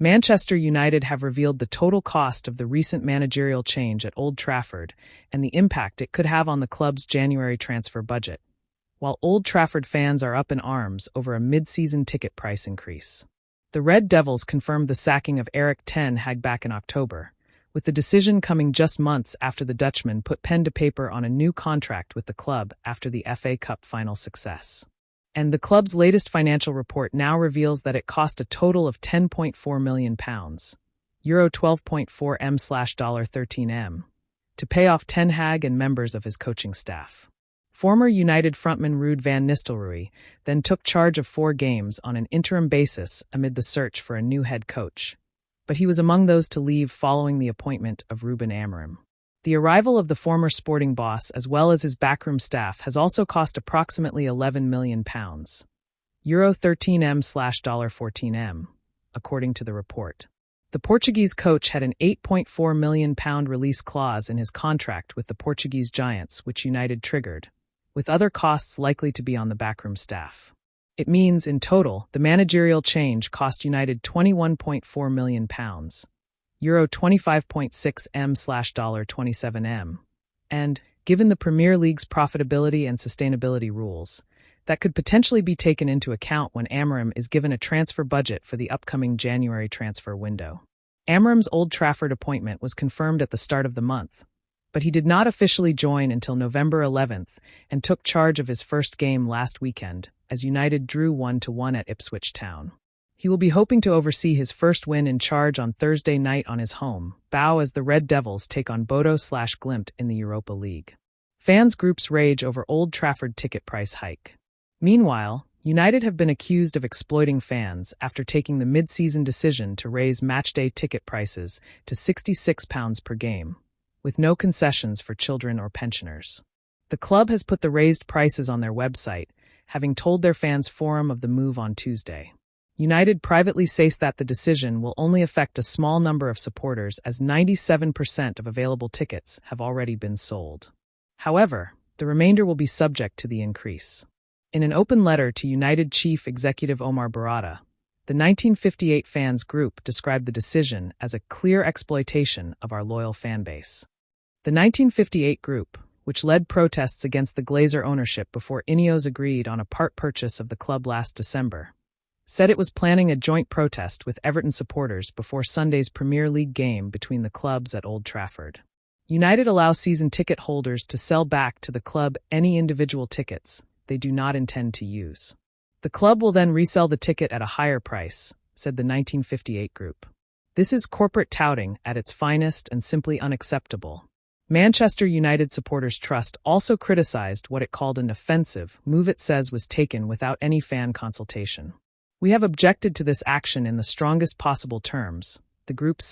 Manchester United have revealed the total cost of the recent managerial change at Old Trafford and the impact it could have on the club's January transfer budget, while Old Trafford fans are up in arms over a mid-season ticket price increase. The Red Devils confirmed the sacking of Erik ten Hag back in October, with the decision coming just months after the Dutchman put pen to paper on a new contract with the club after the FA Cup final success. And the club's latest financial report now reveals that it cost a total of £10.4 million, Euro 12.4 m/$13 m, to pay off Ten Hag and members of his coaching staff. Former United frontman Ruud van Nistelrooy then took charge of 4 games on an interim basis amid the search for a new head coach, but he was among those to leave following the appointment of Ruben Amorim. The arrival of the former Sporting boss as well as his backroom staff has also cost approximately £11 million, Euro 13 m/$14 m, according to the report. The Portuguese coach had an £8.4 million release clause in his contract with the Portuguese giants, which United triggered, with other costs likely to be on the backroom staff. It means, in total, the managerial change cost United £21.4 million, Euro 25.6 m/$27 m, and, given the Premier League's profitability and sustainability rules, that could potentially be taken into account when Amorim is given a transfer budget for the upcoming January transfer window. Amorim's Old Trafford appointment was confirmed at the start of the month, but he did not officially join until November 11th and took charge of his first game last weekend as United drew 1-1 at Ipswich Town. He will be hoping to oversee his first win in charge on Thursday night on his home bow as the Red Devils take on Bodo/Glimt in the Europa League. Fans' groups rage over Old Trafford ticket price hike. Meanwhile, United have been accused of exploiting fans after taking the mid-season decision to raise matchday ticket prices to £66 per game, with no concessions for children or pensioners. The club has put the raised prices on their website, having told their fans forum of the move on Tuesday. United privately says that the decision will only affect a small number of supporters as 97% of available tickets have already been sold. However, the remainder will be subject to the increase. In an open letter to United Chief Executive Omar Barada, the 1958 fans group described the decision as a clear exploitation of our loyal fanbase. The 1958 group, which led protests against the Glazer ownership before Ineos agreed on a part purchase of the club last December, said it was planning a joint protest with Everton supporters before Sunday's Premier League game between the clubs at Old Trafford. United allow season ticket holders to sell back to the club any individual tickets they do not intend to use. The club will then resell the ticket at a higher price, said the 1958 group. This is corporate touting at its finest and simply unacceptable. Manchester United Supporters Trust also criticized what it called an offensive move it says was taken without any fan consultation. We have objected to this action in the strongest possible terms, the group said.